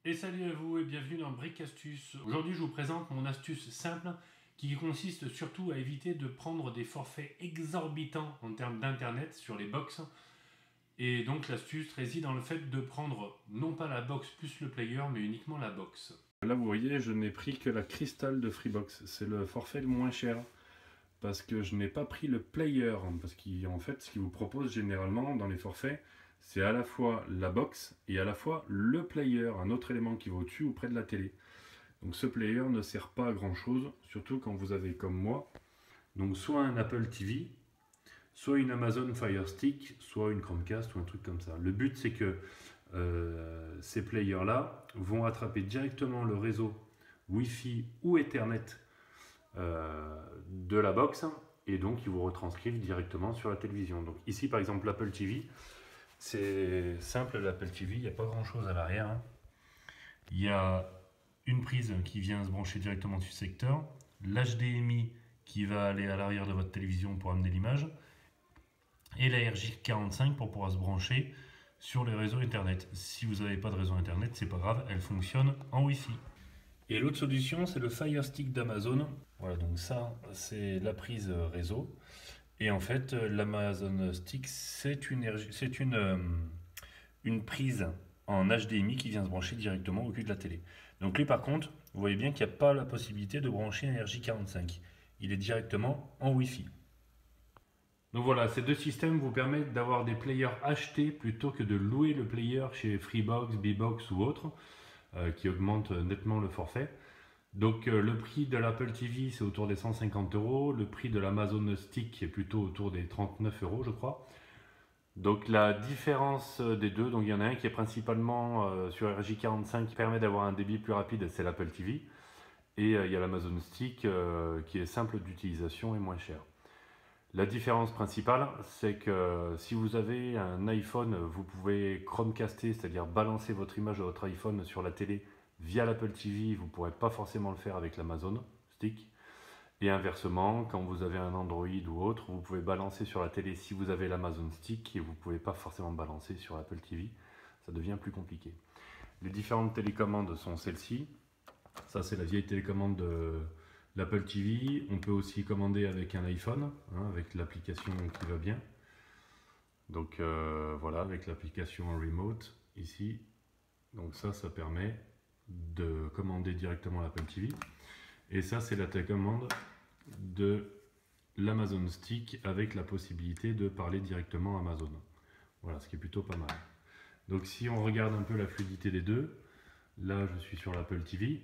Et salut à vous et bienvenue dans Brick Astuce. Aujourd'hui je vous présente mon astuce simple qui consiste surtout à éviter de prendre des forfaits exorbitants en termes d'internet sur les box. Et donc l'astuce réside dans le fait de prendre non pas la box plus le player mais uniquement la box. Là vous voyez, je n'ai pris que la Crystal de Freebox, c'est le forfait le moins cher. Parce que je n'ai pas pris le player, parce qu'en fait ce qu'ils vous proposent généralement dans les forfaits, c'est à la fois la box et à la fois le player, un autre élément qui va au-dessus ou près de la télé. Donc ce player ne sert pas à grand chose, surtout quand vous avez comme moi, donc soit un Apple TV, soit une Amazon Fire Stick, soit une Chromecast ou un truc comme ça. Le but c'est que ces players là vont attraper directement le réseau Wi-Fi ou Ethernet de la box et donc ils vous retranscrivent directement sur la télévision. Donc ici par exemple l'Apple TV, c'est simple, l'Apple TV, il n'y a pas grand chose à l'arrière. Il y a une prise qui vient se brancher directement sur le secteur, l'HDMI qui va aller à l'arrière de votre télévision pour amener l'image, et la RJ45 pour pouvoir se brancher sur les réseaux internet. Si vous n'avez pas de réseau internet, c'est pas grave, elle fonctionne en Wi-Fi. Et l'autre solution, c'est le Fire Stick d'Amazon. Voilà, donc ça, c'est la prise réseau. Et en fait, l'Amazon Stick, c'est une prise en HDMI qui vient se brancher directement au cul de la télé. Donc lui, par contre, vous voyez bien qu'il n'y a pas la possibilité de brancher un RJ45. Il est directement en Wi-Fi. Donc voilà, ces deux systèmes vous permettent d'avoir des players achetés plutôt que de louer le player chez Freebox, Bbox ou autre, qui augmente nettement le forfait. Donc le prix de l'Apple TV c'est autour des 150 €, le prix de l'Amazon Stick est plutôt autour des 39 € je crois. Donc la différence des deux, donc il y en a un qui est principalement sur RJ45 qui permet d'avoir un débit plus rapide, c'est l'Apple TV. Et il y a l'Amazon Stick qui est simple d'utilisation et moins cher. La différence principale, c'est que si vous avez un iPhone, vous pouvez Chromecaster, c'est-à-dire balancer votre image de votre iPhone sur la télé via l'Apple TV, vous ne pourrez pas forcément le faire avec l'Amazon Stick. Et inversement, quand vous avez un Android ou autre, vous pouvez balancer sur la télé si vous avez l'Amazon Stick et vous ne pouvez pas forcément balancer sur l'Apple TV. Ça devient plus compliqué. Les différentes télécommandes sont celles-ci. Ça, c'est la vieille télécommande de l'Apple TV. On peut aussi commander avec un iPhone, avec l'application qui va bien. Donc voilà, avec l'application Remote ici. Donc ça permet de commander directement l'Apple TV. Et ça, c'est la télécommande de l'Amazon Stick avec la possibilité de parler directement à Amazon. Voilà, ce qui est plutôt pas mal. Donc si on regarde un peu la fluidité des deux, là je suis sur l'Apple TV.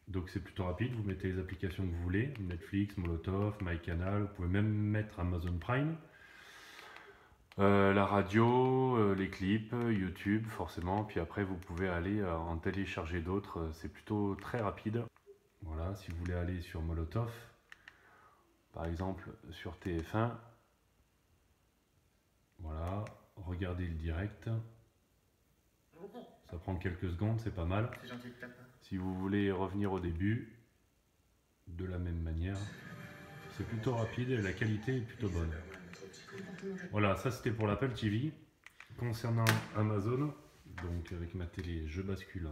Donc c'est plutôt rapide, vous mettez les applications que vous voulez, Netflix, Molotov, MyCanal, vous pouvez même mettre Amazon Prime. La radio, les clips, YouTube forcément, puis après vous pouvez aller en télécharger d'autres, c'est plutôt très rapide. Voilà, si vous voulez aller sur Molotov, par exemple sur TF1, voilà, regardez le direct. Ça prend quelques secondes, c'est pas mal. C'est gentil de ta part. Si vous voulez revenir au début, de la même manière, c'est plutôt rapide et la qualité est plutôt bonne. Voilà, ça c'était pour l'Apple TV. Concernant Amazon, donc avec ma télé, je bascule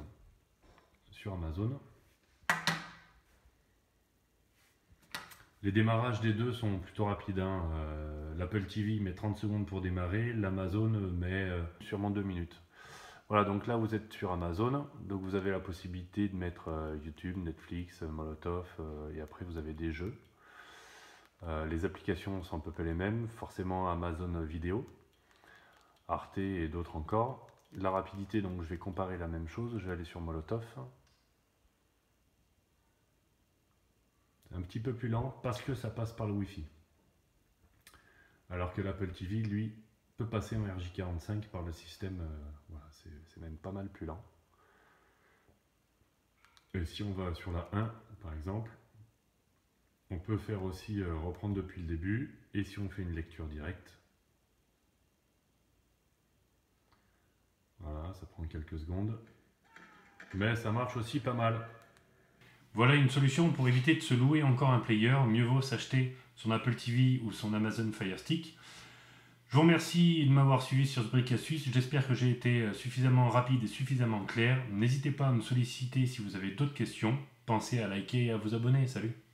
sur Amazon. Les démarrages des deux sont plutôt rapides. L'Apple TV met 30 secondes pour démarrer, l'Amazon met sûrement 2 minutes. Voilà, donc là vous êtes sur Amazon, donc vous avez la possibilité de mettre YouTube, Netflix, Molotov, et après vous avez des jeux. Les applications sont à peu près les mêmes, forcément Amazon Vidéo, Arte et d'autres encore. La rapidité, donc je vais comparer la même chose, je vais aller sur Molotov. Un petit peu plus lent parce que ça passe par le Wi-Fi. Alors que l'Apple TV, lui, peut passer en RJ45 par le système, voilà, c'est même pas mal plus lent. Et si on va sur la 1, par exemple, on peut faire aussi reprendre depuis le début, et si on fait une lecture directe, voilà, ça prend quelques secondes, mais ça marche aussi pas mal. Voilà une solution pour éviter de se louer encore un player, mieux vaut s'acheter son Apple TV ou son Amazon Fire Stick. Je vous remercie de m'avoir suivi sur ce Brick Astuce. J'espère que j'ai été suffisamment rapide et suffisamment clair. N'hésitez pas à me solliciter si vous avez d'autres questions. Pensez à liker et à vous abonner. Salut!